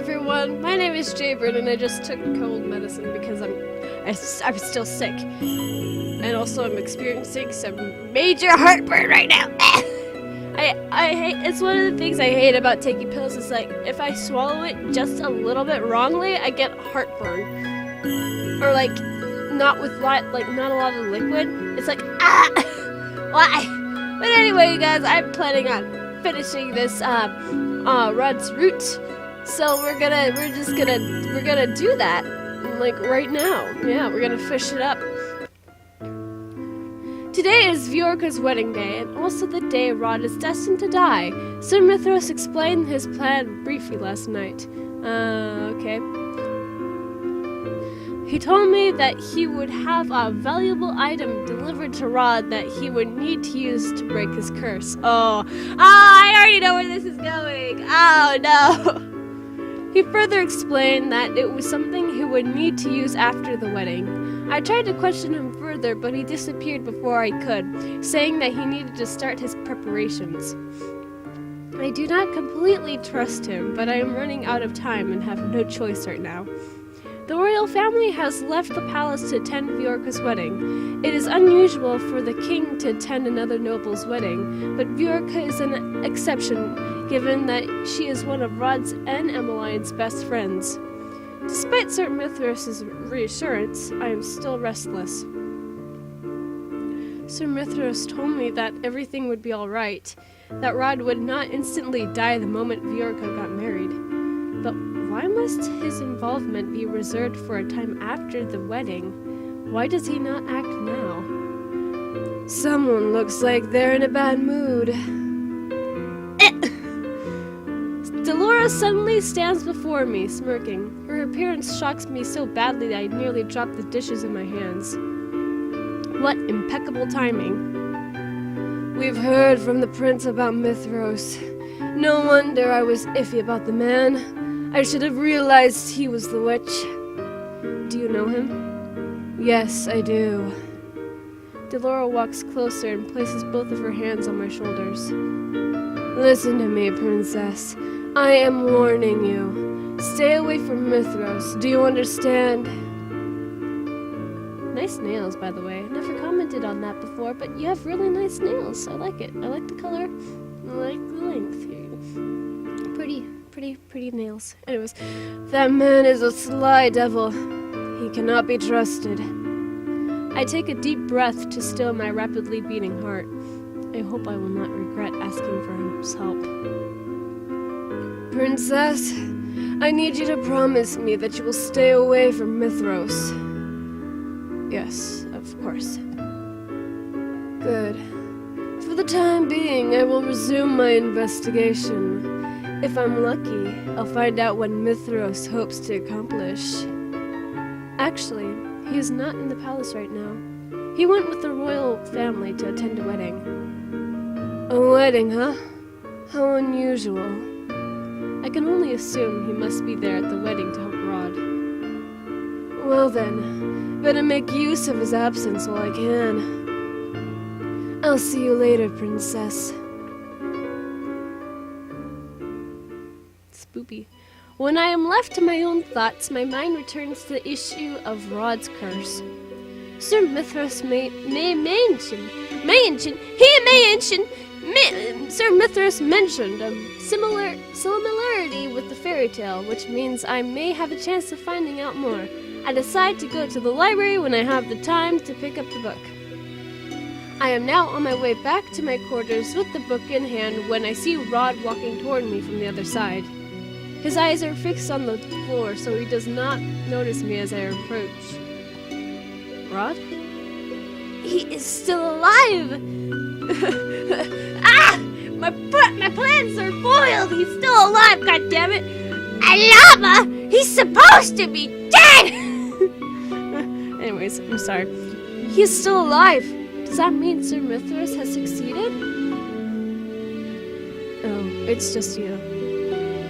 everyone. My name is Jabrin, and I just took cold medicine because I'm still sick, and also I'm experiencing some major heartburn right now. I hate. It's one of the things I hate about taking pills. Is like if I swallow it just a little bit wrongly, I get heartburn, or like not a lot of liquid. It's like why? But anyway, guys, I'm planning on finishing this Rod's route. So we're gonna do that, like, right now. Yeah, we're gonna fish it up. Today is Viorka's wedding day, and also the day Rod is destined to die. Sir Mithras explained his plan briefly last night. Okay. He told me that he would have a valuable item delivered to Rod that he would need to use to break his curse. I already know where this is going. Oh, no. He further explained that it was something he would need to use after the wedding. I tried to question him further, but he disappeared before I could, saying that he needed to start his preparations. I do not completely trust him, but I am running out of time and have no choice right now. The royal family has left the palace to attend Viorka's wedding. It is unusual for the king to attend another noble's wedding, but Viorka is an exception, given that she is one of Rod's and Emmeline's best friends. Despite Sir Mithras' reassurance, I am still restless. Sir Mithras told me that everything would be alright, that Rod would not instantly die the moment Viorka got married. But why must his involvement be reserved for a time after the wedding? Why does he not act now? Someone looks like they're in a bad mood. Dolores suddenly stands before me, smirking. Her appearance shocks me so badly that I nearly drop the dishes in my hands. What impeccable timing. We've heard from the prince about Mithros. No wonder I was iffy about the man. I should have realized he was the witch. Do you know him? Yes, I do. Delora walks closer and places both of her hands on my shoulders. Listen to me, princess. I am warning you. Stay away from Mithros. Do you understand? Nice nails, by the way. I never commented on that before, but you have really nice nails. I like it. I like the color. I like the length here. Pretty nails. Anyways, that man is a sly devil. He cannot be trusted. I take a deep breath to still my rapidly beating heart. I hope I will not regret asking for his help. Princess, I need you to promise me that you will stay away from Mithros. Yes, of course. Good. For the time being, I will resume my investigation. If I'm lucky, I'll find out what Mithros hopes to accomplish. Actually, he is not in the palace right now. He went with the royal family to attend a wedding. A wedding, huh? How unusual. I can only assume he must be there at the wedding to help Rod. Well then, better make use of his absence while I can. I'll see you later, princess. Spoopy. When I am left to my own thoughts, my mind returns to the issue of Rod's curse. Sir Mithras Sir Mithras mentioned a similarity with the fairy tale, which means I may have a chance of finding out more. I decide to go to the library when I have the time to pick up the book. I am now on my way back to my quarters with the book in hand when I see Rod walking toward me from the other side. His eyes are fixed on the floor, so he does not notice me as I approach. Rod? He is still alive! My plans are foiled! He's still alive, goddammit! Alama! He's supposed to be dead! Anyways, I'm sorry. He is still alive! Does that mean Sir Mithras has succeeded? Oh, it's just you.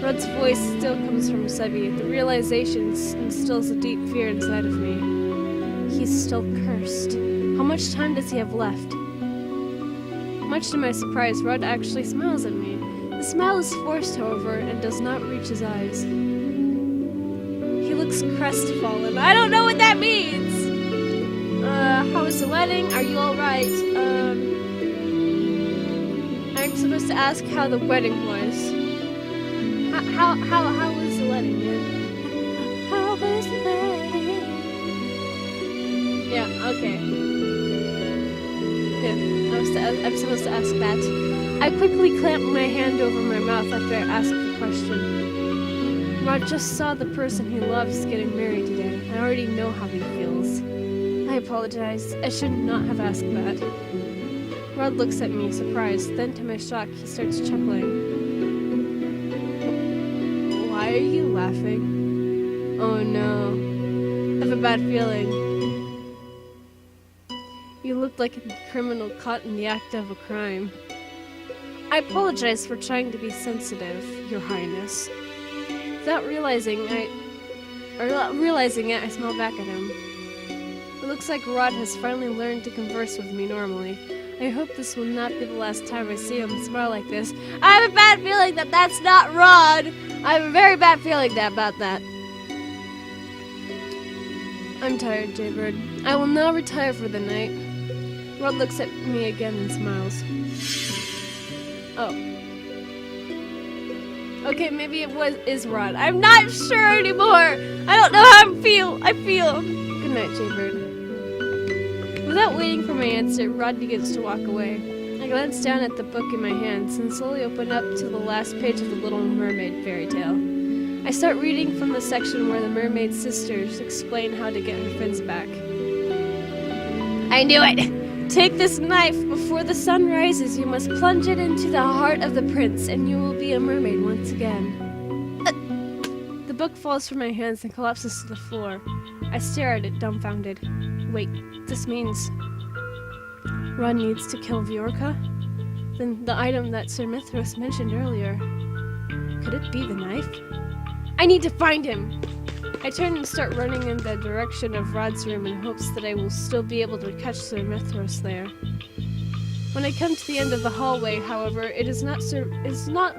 Rod's voice still comes from Sebi. The realization instills a deep fear inside of me. He's still cursed. How much time does he have left? Much to my surprise, Rod actually smiles at me. The smile is forced, however, and does not reach his eyes. He looks crestfallen. I don't know what that means! How was the wedding? Are you alright? I'm supposed to ask how the wedding was. How was the wedding, man? How was the wedding? Yeah, okay. Yeah, I'm supposed to ask that. I quickly clamped my hand over my mouth after I asked the question. Rod just saw the person he loves getting married today. I already know how he feels. I apologize. I should not have asked that. Rod looks at me, surprised. Then, to my shock, he starts chuckling. Why are you laughing? Oh no. I have a bad feeling. You look like a criminal caught in the act of a crime. I apologize for trying to be sensitive, Your Highness. Without realizing it, I smile back at him. It looks like Rod has finally learned to converse with me normally. I hope this will not be the last time I see him smile like this. I have a bad feeling that that's not Rod! I have a very bad feeling about that. I'm tired, Jaybird. I will now retire for the night. Rod looks at me again and smiles. Oh. Okay, maybe is Rod. I'm not sure anymore! I don't know how I feel. Good night, Jaybird. Without waiting for my answer, Rod begins to walk away. I glance down at the book in my hands and slowly open up to the last page of the Little Mermaid fairy tale. I start reading from the section where the mermaid sisters explain how to get her fins back. I knew it! Take this knife. Before the sun rises, you must plunge it into the heart of the prince, and you will be a mermaid once again. The book falls from my hands and collapses to the floor. I stare at it, dumbfounded. Wait, this means Ron needs to kill Viorka? Then the item that Sir Mithras mentioned earlier. Could it be the knife? I need to find him! I turn and start running in the direction of Rod's room in hopes that I will still be able to catch Sir Mithras there. When I come to the end of the hallway, however, it is not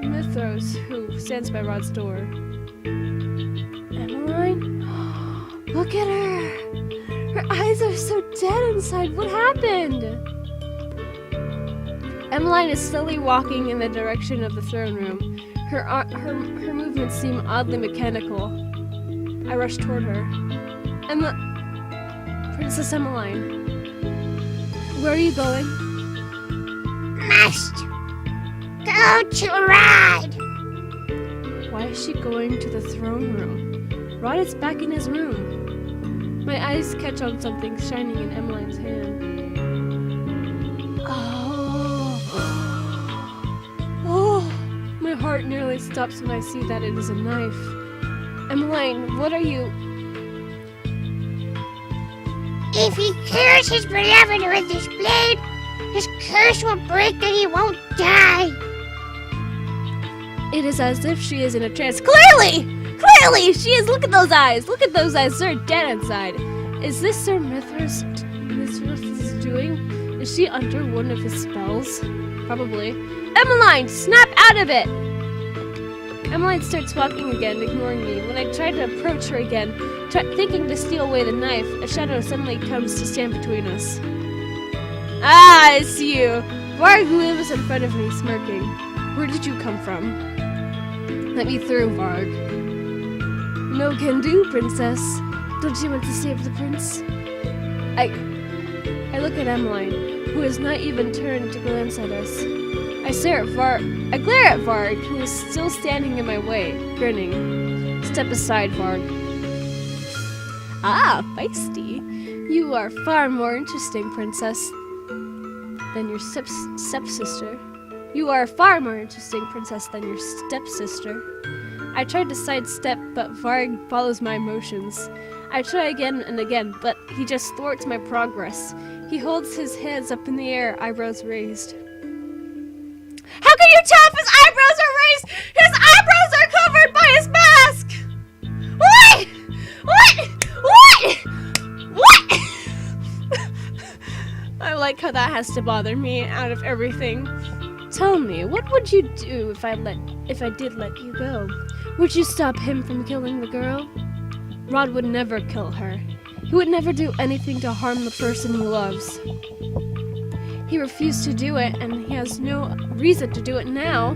Mithras who stands by Rod's door. Emmeline? Look at her! Her eyes are so dead inside. What happened? Emmeline is slowly walking in the direction of the throne room. Her movements seem oddly mechanical. I rush toward her. Princess Emmeline. Where are you going? Must go to Rod. Why is she going to the throne room? Rod is back in his room. My eyes catch on something shining in Emmeline's hand. Oh! My heart nearly stops when I see that it is a knife. Emmeline, what are you? If he kills his beloved with this blade, his curse will break and he won't die. It is as if she is in a trance. Clearly! She is! Look at those eyes! They're dead inside. Is this Sir Mithras doing? Is she under one of his spells? Probably. Emmeline! Snap out of it! Emmeline starts walking again, ignoring me. When I try to approach her again, thinking to steal away the knife, a shadow suddenly comes to stand between us. Ah, it's you! Varg lives in front of me, smirking. Where did you come from? Let me through, Varg. No can do, princess. Don't you want to save the prince? I look at Emmeline, who has not even turned to glance at us. I glare at Varg, who is still standing in my way, grinning. Step aside, Varg. Ah, feisty. You are far more interesting, princess, than your stepsister. You are far more interesting, princess, than your stepsister. I tried to sidestep, but Varg follows my motions. I try again and again, but he just thwarts my progress. He holds his hands up in the air, eyebrows raised. How can you tell if his eyebrows are raised? His eyebrows are covered by his mask! What? I like how that has to bother me out of everything. Tell me, what would you do if I did let you go? Would you stop him from killing the girl? Rod would never kill her. He would never do anything to harm the person he loves. He refused to do it, and he has no reason to do it now.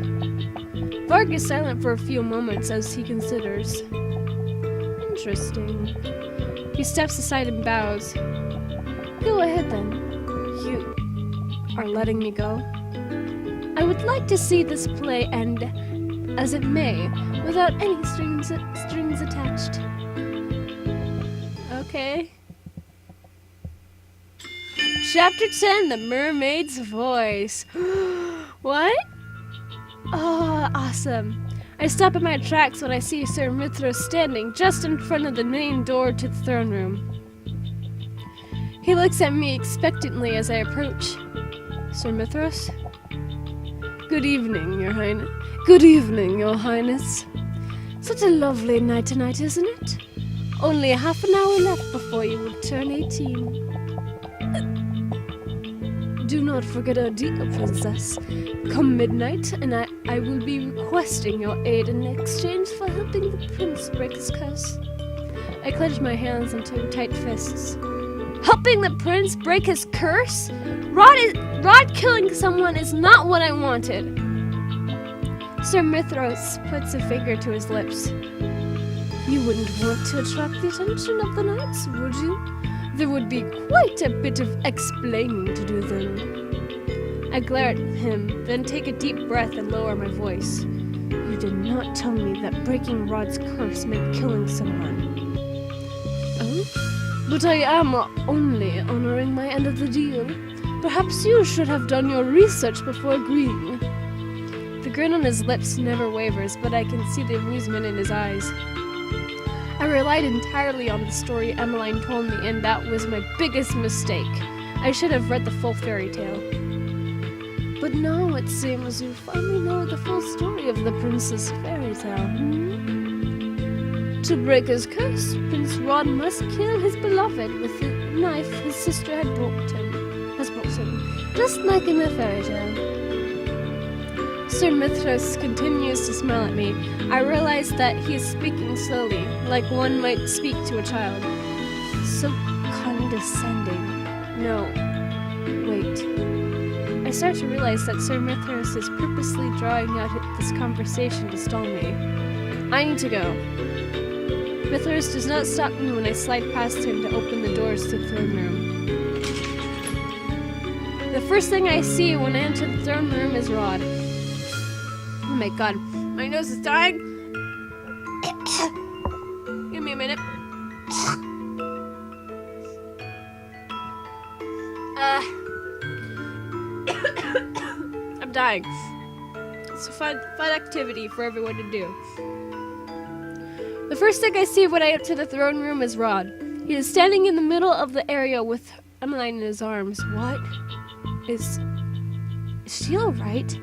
Varg is silent for a few moments as he considers. Interesting. He steps aside and bows. Go ahead then. You are letting me go? I would like to see this play end as it may, without any strings attached. Okay. Chapter 10, The Mermaid's Voice. What? Oh, awesome. I stop in my tracks when I see Sir Mithras standing just in front of the main door to the throne room. He looks at me expectantly as I approach. Sir Mithras? Good evening, Your Highness. Good evening, Your Highness. Such a lovely night tonight, isn't it? Only half an hour left before you will turn 18. Do not forget our deal, Princess. Come midnight, and I will be requesting your aid in exchange for helping the prince break his curse. I clench my hands into tight fists. Helping the prince break his curse? Rod killing someone is not what I wanted. Sir Mithras puts a finger to his lips. You wouldn't want to attract the attention of the knights, would you? There would be quite a bit of explaining to do then. I glare at him, then take a deep breath and lower my voice. You did not tell me that breaking Rod's curse meant killing someone. Oh? But I am only honoring my end of the deal. Perhaps you should have done your research before agreeing. The grin on his lips never wavers, but I can see the amusement in his eyes. I relied entirely on the story Emmeline told me, and that was my biggest mistake. I should have read the full fairy tale. But now it seems you finally know the full story of the prince's fairy tale, To break his curse, Prince Rod must kill his beloved with the knife his sister has brought him, just like in the fairy tale. Sir Mithras continues to smile at me. I realize that he is speaking slowly, like one might speak to a child. So condescending. No. Wait. I start to realize that Sir Mithras is purposely drawing out this conversation to stall me. I need to go. Mithras does not stop me when I slide past him to open the doors to the throne room. The first thing I see when I enter the throne room is Rod. Oh my god, my nose is dying. Give me a minute. I'm dying. It's a fun activity for everyone to do. The first thing I see when I enter the throne room is Rod. He is standing in the middle of the area with Emmeline in his arms. What? Is she alright?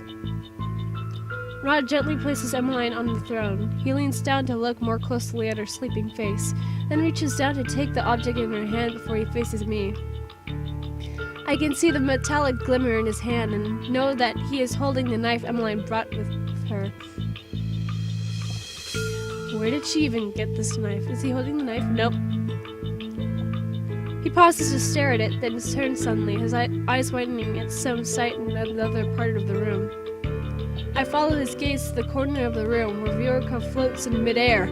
Rod gently places Emmeline on the throne. He leans down to look more closely at her sleeping face, then reaches down to take the object in her hand before he faces me. I can see the metallic glimmer in his hand and know that he is holding the knife Emmeline brought with her. Where did she even get this knife? Is he holding the knife? Nope. He pauses to stare at it, then turns suddenly, his eyes widening at some sight in another part of the room. I follow his gaze to the corner of the room where Viorica floats in midair.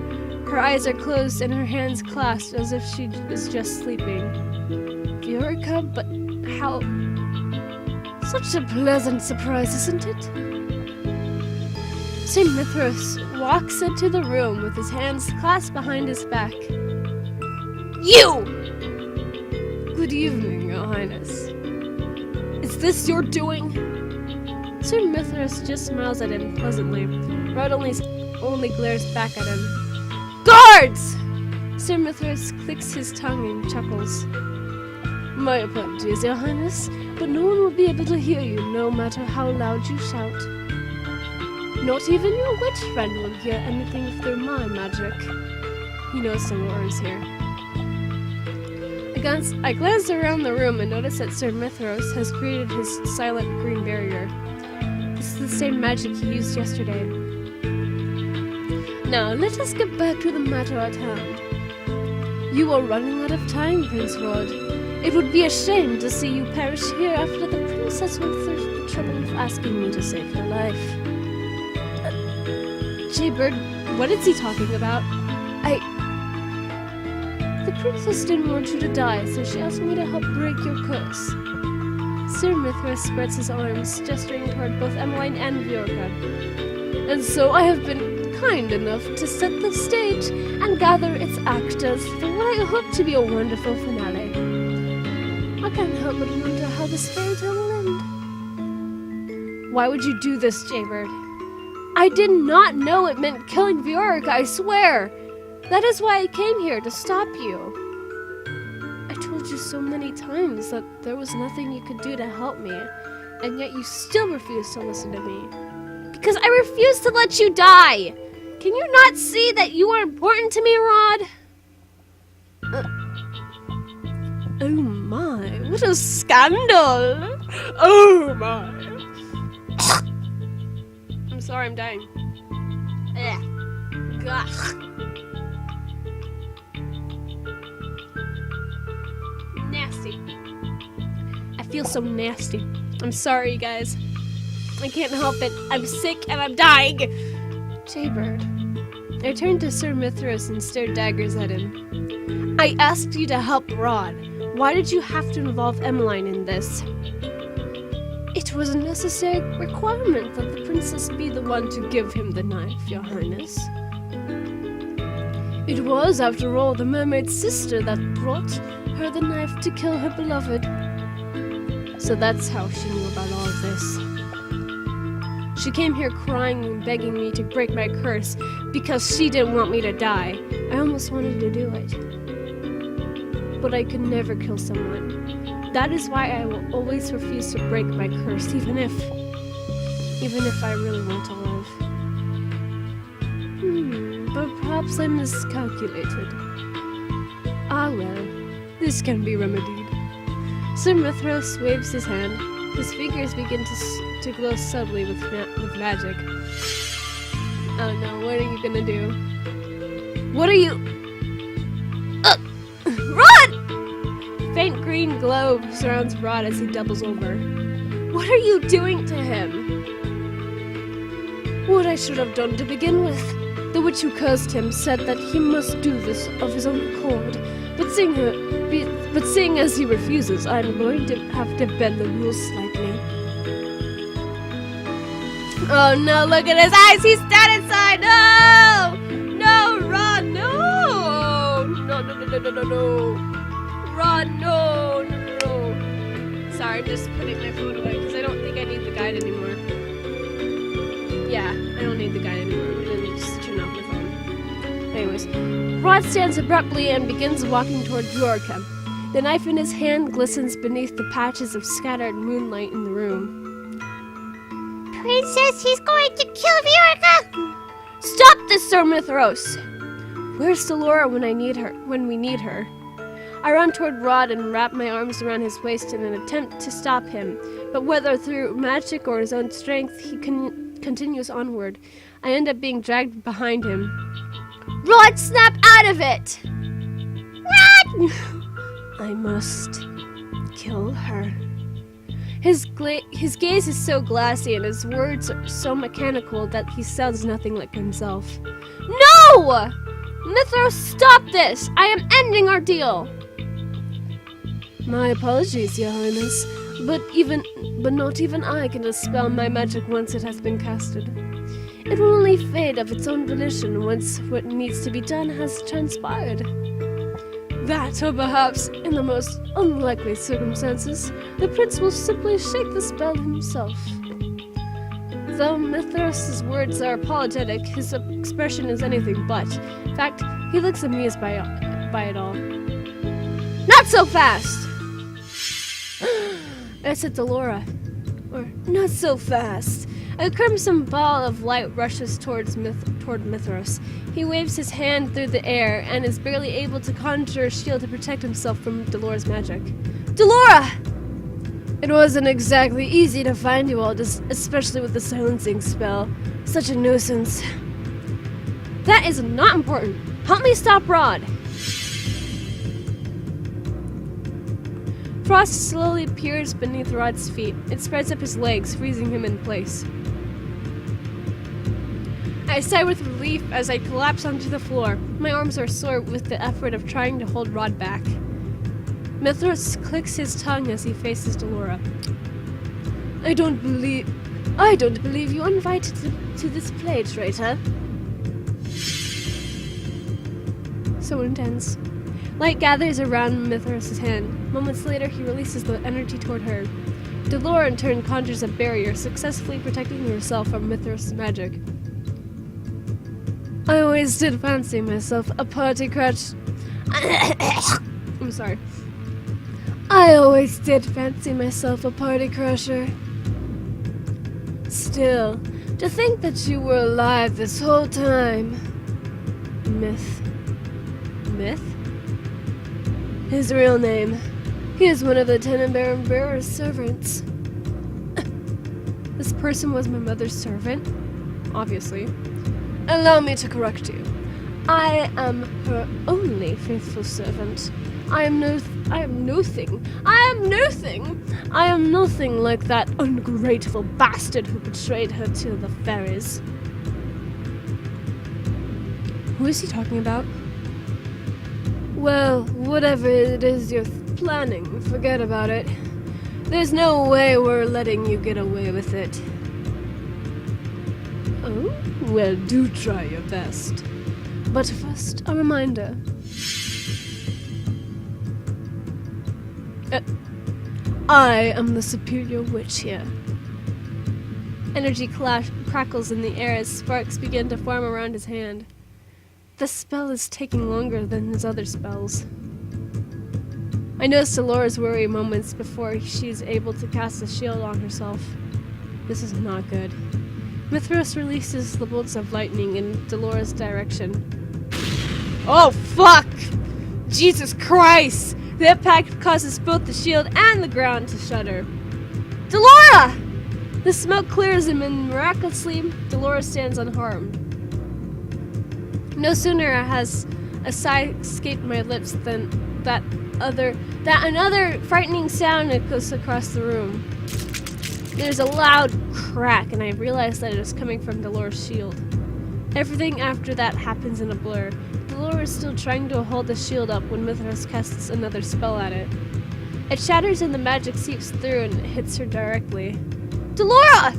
Her eyes are closed and her hands clasped as if she is just sleeping. Viorica, but how... Such a pleasant surprise, isn't it? Sir Mithras walks into the room with his hands clasped behind his back. You! Good evening, Your Highness. Is this your doing? Sir Mithras just smiles at him pleasantly. Rod only glares back at him. Guards! Sir Mithras clicks his tongue and chuckles. My apologies, Your Highness, but no one will be able to hear you no matter how loud you shout. Not even your witch friend will hear anything through my magic. He knows some words here. I glance around the room and notice that Sir Mithras has created his silent green barrier. This is the same magic he used yesterday. Now, let us get back to the matter at hand. You are running out of time, Prince Rod. It would be a shame to see you perish here after the princess went through the trouble of asking me to save her life. Jaybird, what is he talking about? The princess didn't want you to die, so she asked me to help break your curse. Sir Mithras spreads his arms, gesturing toward both Emmeline and Viorka. And so I have been kind enough to set the stage and gather its actors for what I hope to be a wonderful finale. I can't help but wonder how this fairy tale will end. Why would you do this, Jaybird? I did not know it meant killing Viorka, I swear! That is why I came here, to stop you. I told you so many times that there was nothing you could do to help me, and yet you still refuse to listen to me. Because I refuse to let you die! Can you not see that you are important to me, Rod? Oh my, what a scandal! Oh my! I'm sorry, I'm dying. Ugh. Nasty. I feel so nasty. I'm sorry, you guys. I can't help it. I'm sick and I'm dying. Jaybird. I turned to Sir Mithras and stared daggers at him. I asked you to help Rod. Why did you have to involve Emmeline in this? It was a necessary requirement that the princess be the one to give him the knife, Your Highness. It was, after all, the mermaid's sister that brought her the knife to kill her beloved. So that's how she knew about all of this. She came here crying and begging me to break my curse because she didn't want me to die. I almost wanted to do it. But I could never kill someone. That is why I will always refuse to break my curse, even if I really want to live. But perhaps I miscalculated. Ah well, this can be remedied. Sir Mithras waves his hand. His fingers begin to glow subtly with magic. Oh no, what are you gonna do? What are you... Rod! Faint green glow surrounds Rod as he doubles over. What are you doing to him? What I should have done to begin with. The witch who cursed him said that he must do this of his own accord. But seeing as he refuses, I'm going to have to bend the rules slightly. Oh no, look at his eyes! He's dead inside! No! No, Rod, no! No. Rod, no. Sorry, I'm just putting my phone away because I don't think I need the guide anymore. Yeah, I don't need the guide anymore. Let me just turn off my phone. Anyways, Rod stands abruptly and begins walking toward Viorka. The knife in his hand glistens beneath the patches of scattered moonlight in the room. Princess, he's going to kill Viorka! Stop this, Sir Mithras! Where's Delora when we need her? I run toward Rod and wrap my arms around his waist in an attempt to stop him, but whether through magic or his own strength, he continues onward. I end up being dragged behind him. Rod, snap out of it! Rod! I must kill her. His gaze is so glassy and his words are so mechanical that he sounds nothing like himself. No! Mithras, stop this! I am ending our deal! My apologies, Your Highness, but not even I can dispel my magic once it has been casted. It will only fade of its own volition once what needs to be done has transpired. That, or perhaps, in the most unlikely circumstances, the prince will simply shake the spell himself. Though Mithras' words are apologetic, his expression is anything but. In fact, he looks amused by it all. Not so fast! I said Delora. Or, not so fast. A crimson ball of light rushes toward Mithras. He waves his hand through the air and is barely able to conjure a shield to protect himself from Delora's magic. Delora! It wasn't exactly easy to find you all, especially with the silencing spell. Such a nuisance. That is not important. Help me stop Rod. Frost slowly peers beneath Rod's feet. It spreads up his legs, freezing him in place. I sigh with relief as I collapse onto the floor. My arms are sore with the effort of trying to hold Rod back. Mithras clicks his tongue as he faces Delora. I don't believe you invited to this play, traitor. So intense. Light gathers around Mithras' hand. Moments later, he releases the energy toward her. Delora, in turn, conjures a barrier, successfully protecting herself from Mithras' magic. I always did fancy myself a party crutch. I'm sorry. I always did fancy myself a party crusher. Still, to think that you were alive this whole time. Myth? His real name. He is one of the Tenenbaum-bearer's servants. This person was my mother's servant? Obviously. Allow me to correct you. I am her only faithful servant. I am nothing like that ungrateful bastard who betrayed her to the fairies. Who is he talking about? Well, whatever it is you're planning, forget about it. There's no way we're letting you get away with it. Oh? Well, do try your best. But first, a reminder. I am the superior witch here. Energy crackles in the air as sparks begin to form around his hand. The spell is taking longer than his other spells. I notice Delora's worry moments before she's able to cast a shield on herself. This is not good. Mithras releases the bolts of lightning in Delora's direction. Oh, fuck! Jesus Christ! The impact causes both the shield and the ground to shudder. Delora! The smoke clears and miraculously, Delora stands unharmed. No sooner has a sigh escaped my lips than another frightening sound echoes across the room. There's a loud crack, and I realize that it is coming from Delora's shield. Everything after that happens in a blur. Delora is still trying to hold the shield up when Mithras casts another spell at it. It shatters and the magic seeps through and hits her directly. Delora!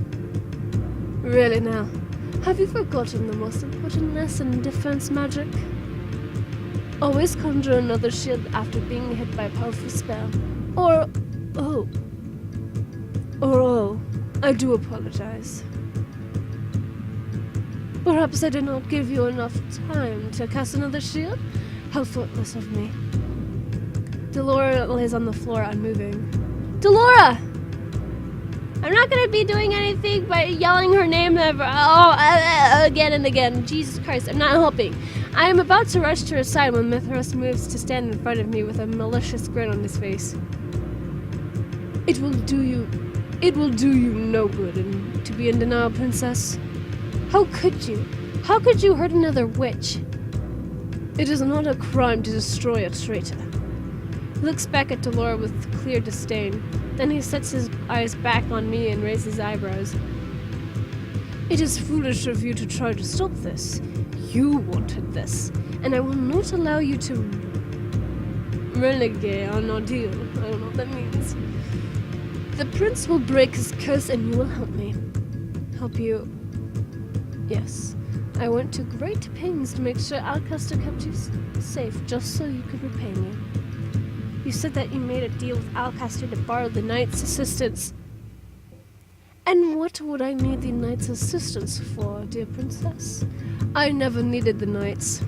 Really now? Have you forgotten the most important lesson in defense magic? Always conjure another shield after being hit by a powerful spell. Or, I do apologize. Perhaps I did not give you enough time to cast another shield? How thoughtless of me. Delora lays on the floor, unmoving. Delora! I'm not gonna be doing anything by yelling her name again and again. Jesus Christ, I'm not helping. I am about to rush to her side when Mithras moves to stand in front of me with a malicious grin on his face. It will do you no good to be in denial, princess. How could you? How could you hurt another witch? It is not a crime to destroy a traitor. He looks back at Delora with clear disdain. Then he sets his eyes back on me and raises eyebrows. It is foolish of you to try to stop this. You wanted this, and I will not allow you to renegade on our deal. I don't know what that means. The prince will break his curse and you will help me. Help you. Yes. I went to great pains to make sure Alcaster kept you safe just so you could repay me. You said that you made a deal with Alcaster to borrow the knight's assistance. And what would I need the knight's assistance for, dear princess? I never needed the knights.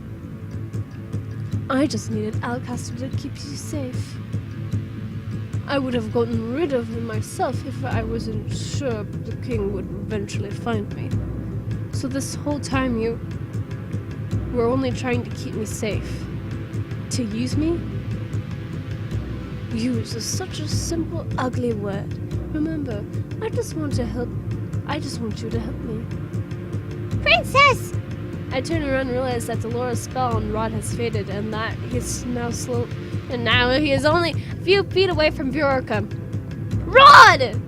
I just needed Alcaster to keep you safe. I would have gotten rid of him myself if I wasn't sure the king would eventually find me. So this whole time you were only trying to keep me safe. To use me? Use is such a simple, ugly word. Remember, I just want you to help me. Princess! I turn around and realize that Dolores' spell on Rod has faded and that now he is only a few feet away from Viorica. Rod!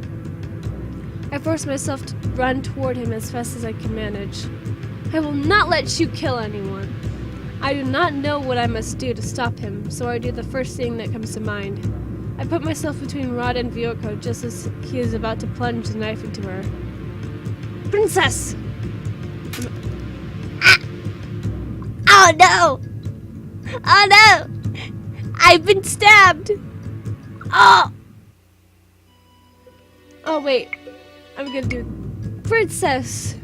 I force myself to run toward him as fast as I can manage. I will not let you kill anyone. I do not know what I must do to stop him, so I do the first thing that comes to mind. I put myself between Rod and Viorica just as he is about to plunge the knife into her. Princess! Oh no! Oh no! I've been stabbed! Oh! Oh wait, I'm gonna do Princess!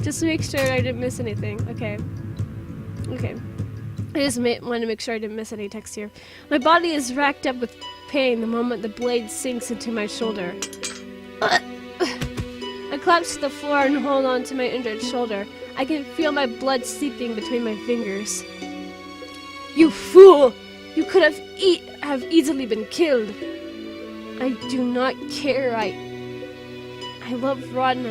Just to make sure I didn't miss anything. Okay. I just want to make sure I didn't miss any text here. My body is racked up with pain the moment the blade sinks into my shoulder. I collapse to the floor and hold on to my injured shoulder. I can feel my blood seeping between my fingers. You fool! You could have easily been killed. I do not care. I love Rod and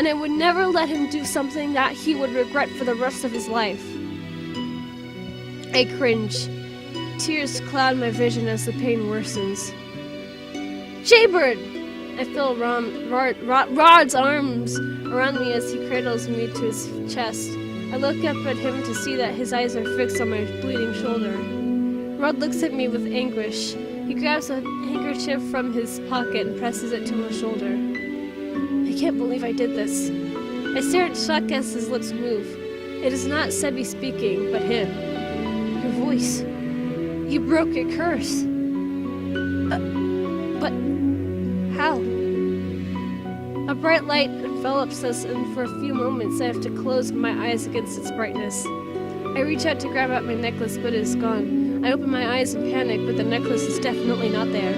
I would never let him do something that he would regret for the rest of his life. I cringe. Tears cloud my vision as the pain worsens. Jaybird! I feel Rod's arms around me as he cradles me to his chest. I look up at him to see that his eyes are fixed on my bleeding shoulder. Rod looks at me with anguish. He grabs a handkerchief from his pocket and presses it to my shoulder. I can't believe I did this. I stare at Chuck as his lips move. It is not Sebi speaking, but him. Your voice. You broke your curse. But how? A bright light envelops us, and for a few moments I have to close my eyes against its brightness. I reach out to grab at my necklace, but it is gone. I open my eyes in panic, but the necklace is definitely not there.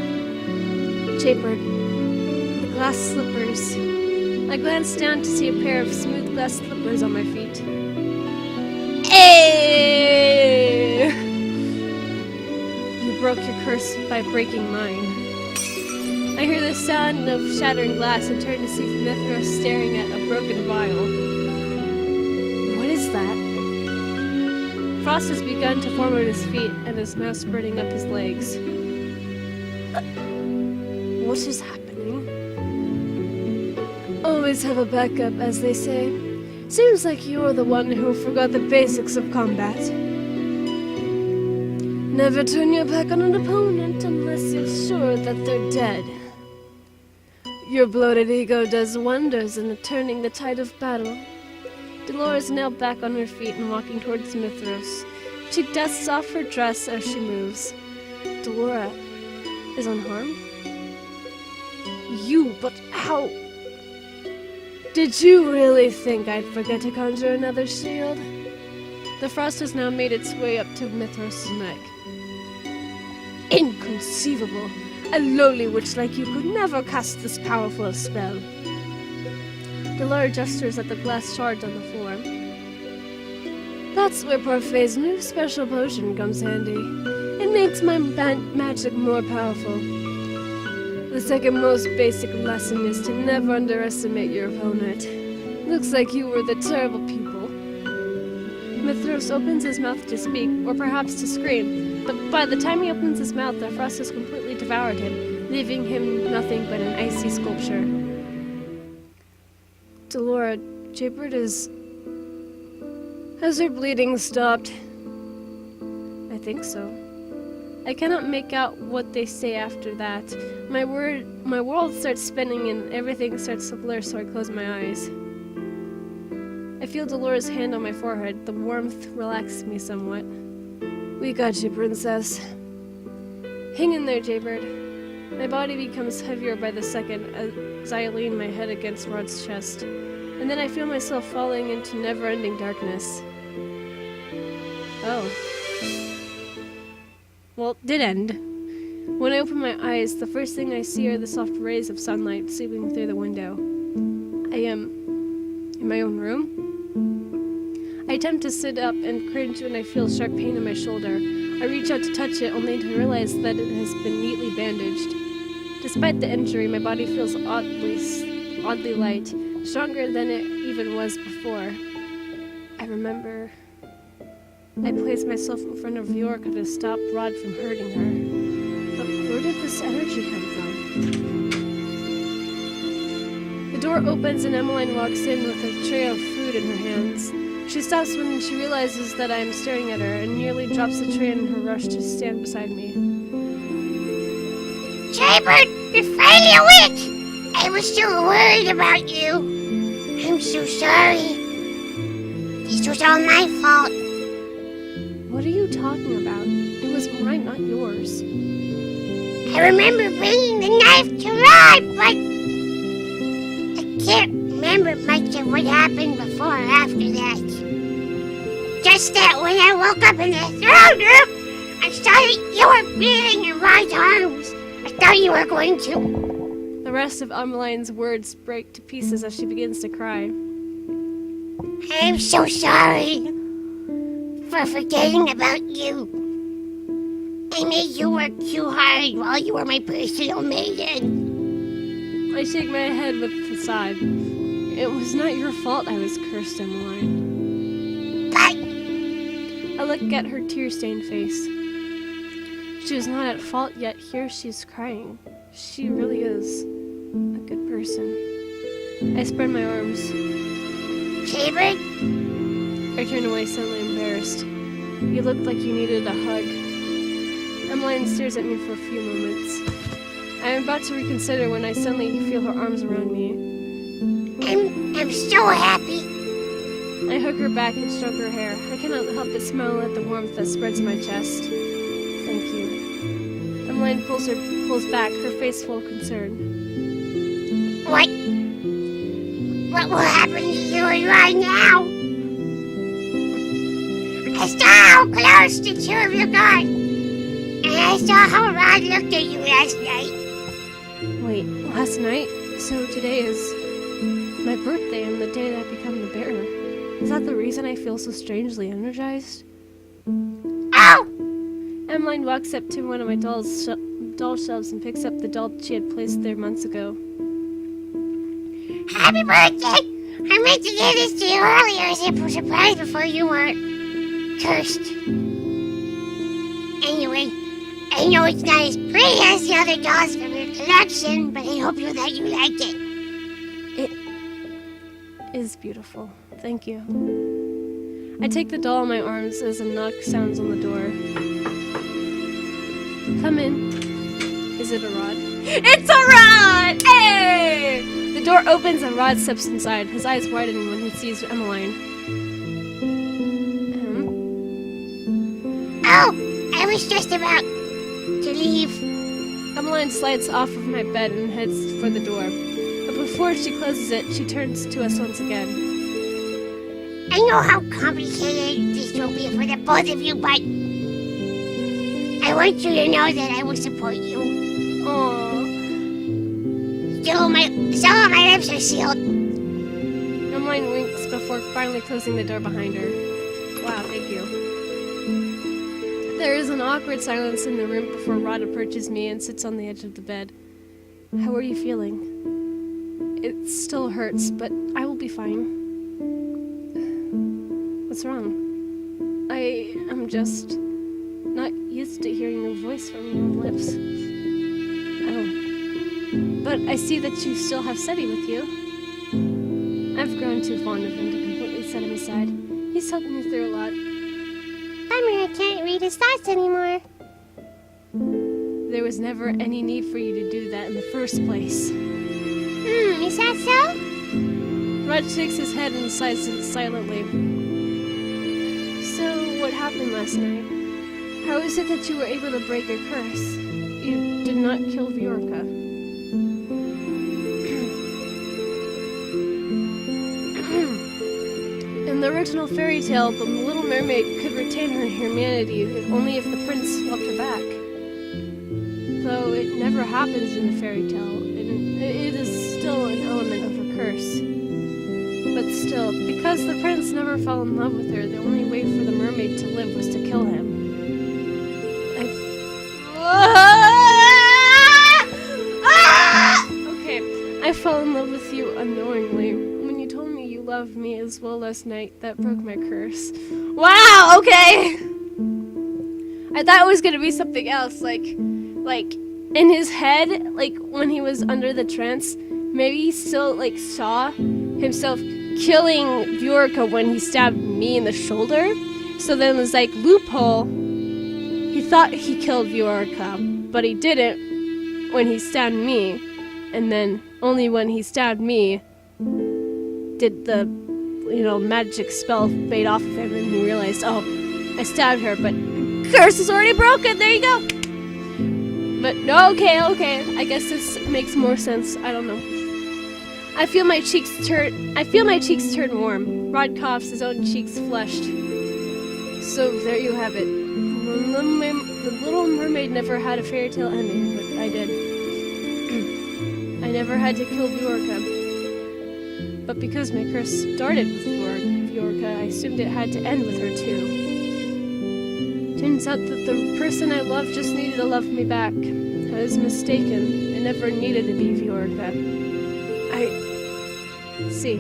Jaybird. The glass slippers. I glance down to see a pair of smooth glass slippers on my feet. Hey! You broke your curse by breaking mine. I hear the sound of shattering glass and turn to see Mithras staring at a broken vial. What is that? Frost has begun to form on his feet and is now spreading up his legs. What is happening? Always have a backup, as they say. Seems like you're the one who forgot the basics of combat. Never turn your back on an opponent unless you're sure that they're dead. Your bloated ego does wonders in turning the tide of battle. Dolores knelt back on her feet and walking towards Mithras. She dusts off her dress as she moves. Dolores is unharmed? You, but how? Did you really think I'd forget to conjure another shield? The frost has now made its way up to Mithras' neck. Inconceivable! A lowly witch like you could never cast this powerful a spell. Dolores gestures at the glass shards on the floor. That's where Parfait's new special potion comes handy. It makes my magic more powerful. The second most basic lesson is to never underestimate your opponent. Looks like you were the terrible people. Mithras opens his mouth to speak, or perhaps to scream, but by the time he opens his mouth, the frost has completely devoured him, leaving him nothing but an icy sculpture. Dolores, Jaybird is... Has her bleeding stopped? I think so. I cannot make out what they say after that. My world starts spinning and everything starts to blur, so I close my eyes. I feel Dolores' hand on my forehead. The warmth relaxes me somewhat. We got you, princess. Hang in there, Jaybird. My body becomes heavier by the second as I lean my head against Rod's chest. And then I feel myself falling into never-ending darkness. Oh. Well, it did end. When I open my eyes, the first thing I see are the soft rays of sunlight seeping through the window. I am in my own room. I attempt to sit up and cringe when I feel sharp pain in my shoulder. I reach out to touch it, only to realize that it has been neatly bandaged. Despite the injury, my body feels oddly light, stronger than it even was before. I remember I placed myself in front of Yorka to stop Rod from hurting her. But where did this energy come from? The door opens and Emmeline walks in with a tray of food in her hands. She stops when she realizes that I am staring at her and nearly drops the tray in her rush to stand beside me. Jaybird, you're finally awake! I was so worried about you. I'm so sorry. This was all my fault. What are you talking about? It was mine, not yours. I remember bringing the knife to Rod, but I can't remember much of what happened before or after that. Just that when I woke up in the throne room, I saw that you were breathing in Rod's arms. I thought you were going to. The rest of Emmeline's words break to pieces as she begins to cry. I'm so sorry for forgetting about you. I made you work too hard while you were my personal maiden. I shake my head with a sigh. It was not your fault I was cursed, Emmeline. But I look at her tear-stained face. She was not at fault, yet here she's crying. She really is a good person. I spread my arms. Jaybird, I turned away, suddenly embarrassed. You looked like you needed a hug. Emmeline stares at me for a few moments. I am about to reconsider when I suddenly feel her arms around me. I'm so happy. I hug her back and stroke her hair. I cannot help but smile at the warmth that spreads my chest. Thank you. Emmeline pulls back, her face full of concern. What will happen to you and Rod now? I saw how close the two of you got. And I saw how Rod looked at you last night. Wait, last night? So today is my birthday and the day that I become the bearer. Is that the reason I feel so strangely energized? Oh! Emmeline walks up to one of my doll shelves and picks up the doll she had placed there months ago. Happy birthday! I meant to give this to you earlier as a surprise before you were cursed. Anyway, I know it's not as pretty as the other dolls from your collection, but I hope that you like it. It is beautiful. Thank you. I take the doll in my arms as a knock sounds on the door. Come in. Is it a Rod? It's a Rod! Hey! The door opens and Rod steps inside, his eyes widening when he sees Emmeline. Oh, I was just about to leave. Emmeline slides off of my bed and heads for the door. But before she closes it, she turns to us once again. I know how complicated this will be for the both of you, but I want you to know that I will support you. Aww. Some of my lips are sealed. Emmeline winks before finally closing the door behind her. Wow, thank you. There is an awkward silence in the room before Rod approaches me and sits on the edge of the bed. How are you feeling? It still hurts, but I will be fine. What's wrong? I am just not used to hearing your voice from your lips. Oh. But I see that you still have Seti with you. I've grown too fond of him to completely set him aside. He's helped me through a lot. I can't read his thoughts anymore. There was never any need for you to do that in the first place. Is that so? Rod shakes his head and sighs silently. So, what happened last night? How is it that you were able to break your curse? You did not kill Viorka. In the original fairy tale, the Little Mermaid could retain her humanity only if the prince swapped her back. Though it never happens in the fairy tale, it is still an element of her curse. But still, because the prince never fell in love with her, the only way for the mermaid to live was to kill him. I fell in love with you unknowingly. When you told me you loved me as well last night, that broke my curse. Wow, okay! I thought it was gonna be something else, like in his head, like when he was under the trance, maybe he still like saw himself killing Viorica when he stabbed me in the shoulder. So then it was like loophole. He thought he killed Viorica, but he didn't when he stabbed me. And then only when he stabbed me did the, magic spell fade off of him, and he realized, oh, I stabbed her, but curse is already broken. There you go. But no, okay. I guess this makes more sense. I don't know. I feel my cheeks turn warm. Rod coughs, his own cheeks flushed. So there you have it. The Little Mermaid never had a fairy tale ending, but I did. I never had to kill Viorica. But because my curse started with Viorica, I assumed it had to end with her too. Turns out that the person I loved just needed to love me back. I was mistaken. I never needed to be Viorica. I see.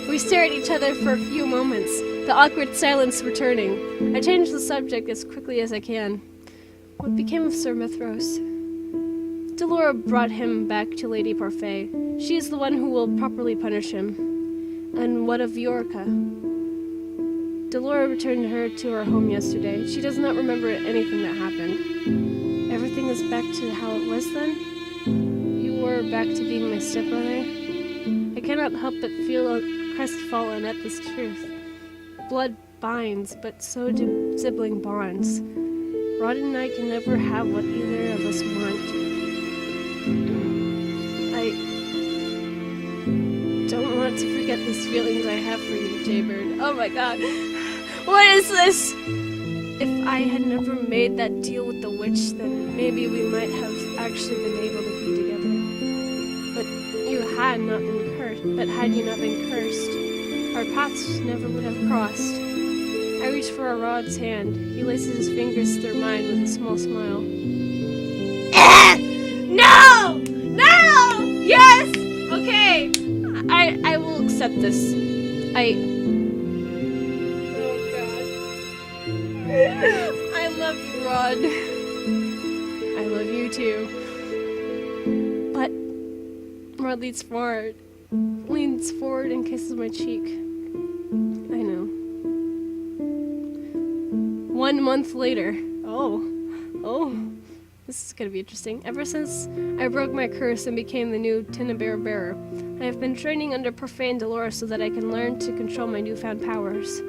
We stare at each other for a few moments, the awkward silence returning. I change the subject as quickly as I can. What became of Sir Mithros? Delora brought him back to Lady Parfait. She is the one who will properly punish him. And what of Viorica? Delora returned her to her home yesterday. She does not remember anything that happened. Everything is back to how it was then? You were back to being my stepbrother? I cannot help but feel crestfallen at this truth. Blood binds, but so do sibling bonds. Rod and I can never have what either of us want. I don't want to forget these feelings I have for you, Jaybird. Oh my god. What is this? If I had never made that deal with the witch, then maybe we might have actually been able to be together. But had you not been cursed, our paths never would have crossed. I reach for Rod's hand. He laces his fingers through mine with a small smile. No! No! Yes! Okay. I will accept this. Oh god. I love you, Rod. I love you too. But Rod leans forward and kisses my cheek. I know. 1 month later. Oh. This is gonna be interesting. Ever since I broke my curse and became the new Cinderella bearer, I have been training under Parfait and Delora so that I can learn to control my newfound powers.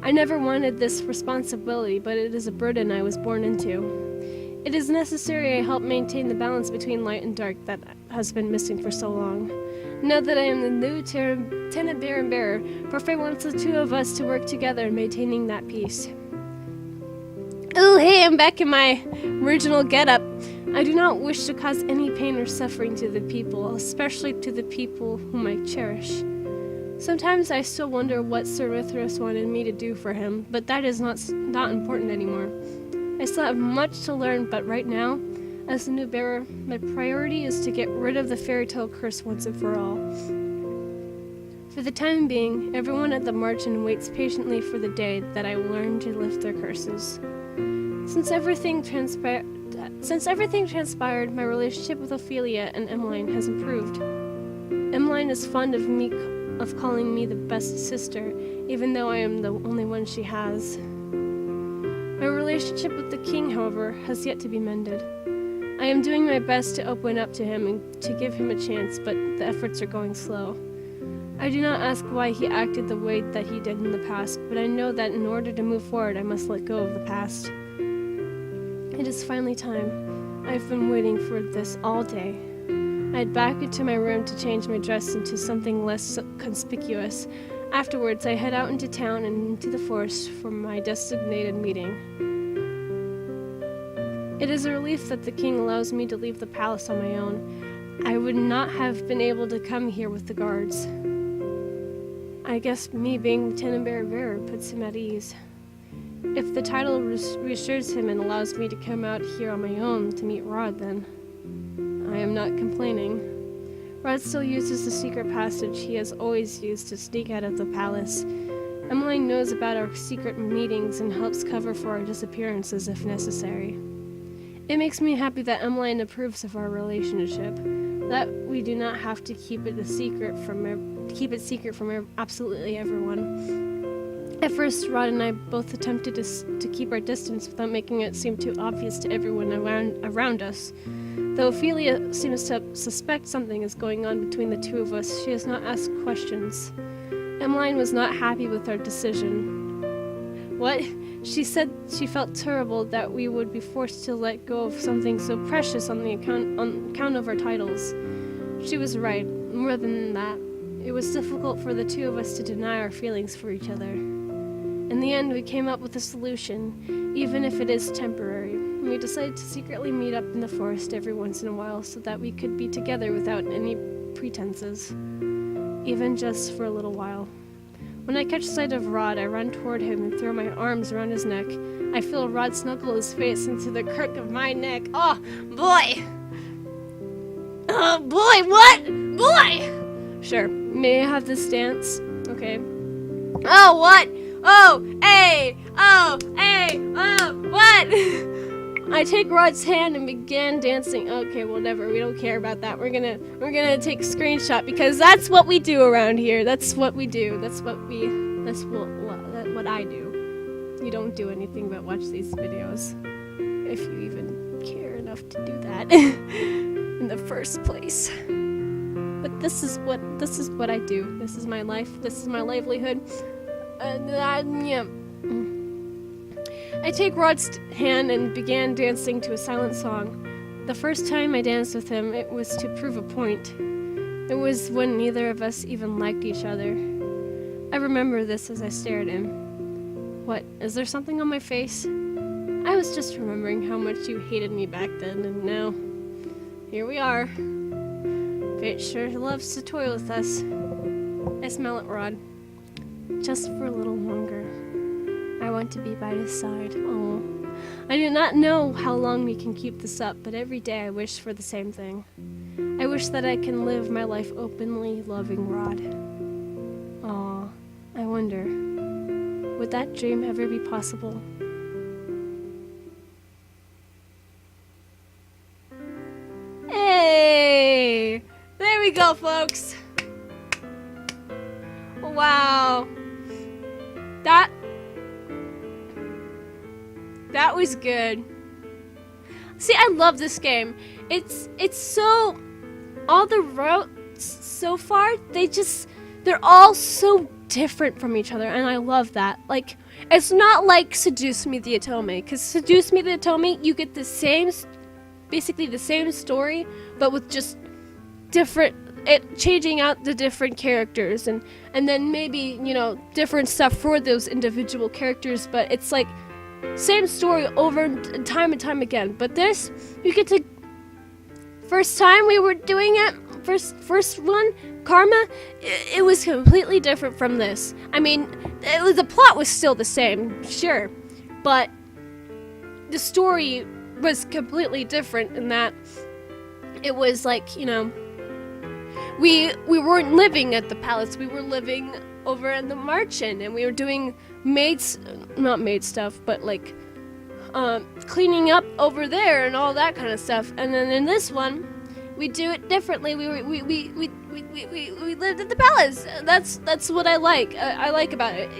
I never wanted this responsibility, but it is a burden I was born into. It is necessary I help maintain the balance between light and dark that has been missing for so long. Now that I am the new Cinderella bearer, Parfait wants the two of us to work together in maintaining that peace. Oh, hey, I'm back in my original getup. I do not wish to cause any pain or suffering to the people, especially to the people whom I cherish. Sometimes I still wonder what Sir Mithras wanted me to do for him, but that is not important anymore. I still have much to learn, but right now, as the new bearer, my priority is to get rid of the fairy tale curse once and for all. For the time being, everyone at the margin waits patiently for the day that I will learn to lift their curses. Since everything transpired, my relationship with Ophelia and Emmeline has improved. Emmeline is fond of calling me the best sister, even though I am the only one she has. My relationship with the king, however, has yet to be mended. I am doing my best to open up to him and to give him a chance, but the efforts are going slow. I do not ask why he acted the way that he did in the past, but I know that in order to move forward, I must let go of the past. It is finally time. I've been waiting for this all day. I head back into my room to change my dress into something less conspicuous. Afterwards, I head out into town and into the forest for my designated meeting. It is a relief that the king allows me to leave the palace on my own. I would not have been able to come here with the guards. I guess me being Lieutenant Bearer puts him at ease. If the title reassures him and allows me to come out here on my own to meet Rod, then I am not complaining. Rod still uses the secret passage he has always used to sneak out of the palace. Emmeline knows about our secret meetings and helps cover for our disappearances if necessary. It makes me happy that Emmeline approves of our relationship, that we do not have to keep it secret from absolutely everyone. At first, Rod and I both attempted to keep our distance without making it seem too obvious to everyone around us. Though Ophelia seems to suspect something is going on between the two of us, she has not asked questions. Emmeline was not happy with our decision. What? She said she felt terrible that we would be forced to let go of something so precious on account of our titles. She was right. More than that, it was difficult for the two of us to deny our feelings for each other. In the end, we came up with a solution, even if it is temporary. We decided to secretly meet up in the forest every once in a while so that we could be together without any pretenses, even just for a little while. When I catch sight of Rod, I run toward him and throw my arms around his neck. I feel Rod snuggle his face into the crook of my neck. Oh, boy! Oh, boy, what? Boy! Sure, may I have this dance? Okay. Oh, what? Oh, hey! Oh, hey! Oh, what? I take Rod's hand and began dancing. Okay, well, never. We don't care about that. We're gonna take a screenshot because that's what we do around here. That's what we do. That's what I do. You don't do anything but watch these videos, if you even care enough to do that in the first place. But this is what I do. This is my life. This is my livelihood. I take Rod's hand and began dancing to a silent song. The first time I danced with him, it was to prove a point. It was when neither of us even liked each other. I remember this as I stared at him. What, is there something on my face? I was just remembering how much you hated me back then, and now, here we are. Fate sure loves to toy with us. I smell at Rod. Just for a little longer. I want to be by his side. Oh, I do not know how long we can keep this up, but every day I wish for the same thing. I wish that I can live my life openly loving Rod. Aw, I wonder, would that dream ever be possible? Hey! There we go, folks! Wow. That was good. See, I love this game. It's so, all the routes so far, they're all so different from each other, and I love that. Like, it's not like Seduce Me the Otome, because Seduce Me the Otome, you get basically the same story, but with just changing out the different characters, and then maybe, different stuff for those individual characters, but it's like, same story over and time again. But this, you get to, first time we were doing it, first one, Karma, it was completely different from this. I mean, the plot was still the same, sure, but the story was completely different in that it was like, we weren't living at the palace, we were living over in the Marchen, and we were doing not maid stuff, but like cleaning up over there and all that kind of stuff. And then in this one, we do it differently. We lived at the palace. That's what I like. I like about it.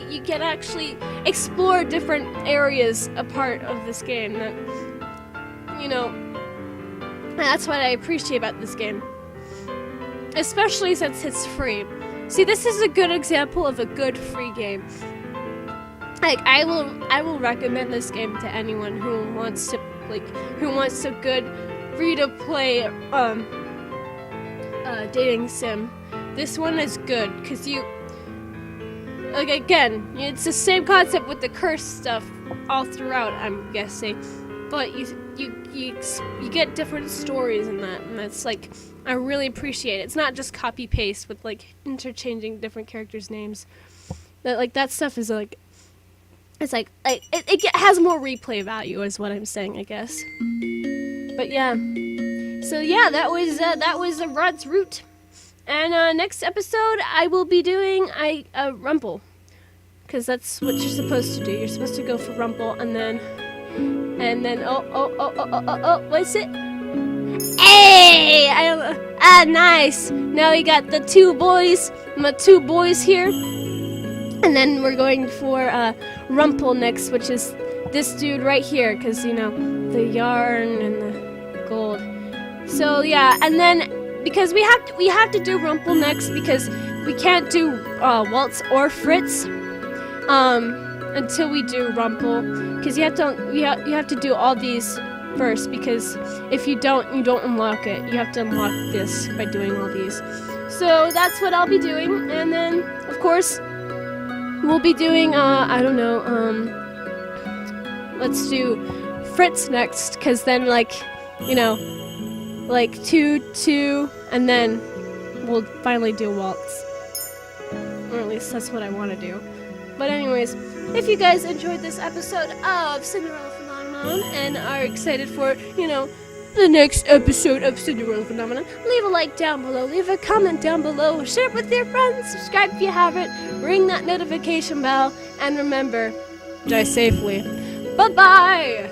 You can actually explore different areas a part of this game. That that's what I appreciate about this game, especially since it's free. See, this is a good example of a good free game. Like, I will recommend this game to anyone who wants a good free-to-play dating sim. This one is good because again, it's the same concept with the curse stuff all throughout, I'm guessing, but you get different stories in that, and that's like, I really appreciate it. It's not just copy paste with like interchanging different characters' names. That stuff is like, it's like it has more replay value, is what I'm saying, I guess. But yeah, So yeah, that was Rod's route. And next episode, I will be doing Rumple, because that's what you're supposed to do. You're supposed to go for Rumple, and then what's it? Hey, nice. Now we got the my two boys here, and then we're going for Rumple next, which is this dude right here, because the yarn and the gold. So yeah, and then because we have to do Rumple next, because we can't do Waltz or Fritz until we do Rumple, because you have to do all these first, because if you don't, you don't unlock it. You have to unlock this by doing all these. So that's what I'll be doing, and then of course we'll be doing let's do Fritz next, because then like 2, and then we'll finally do Waltz. Or at least that's what I want to do. But anyways, if you guys enjoyed this episode of Cinderella Phenomenon and are excited for, the next episode of Cinderella Phenomenon, leave a like down below, leave a comment down below, share it with your friends, subscribe if you haven't, ring that notification bell, and remember, die safely. Bye-bye!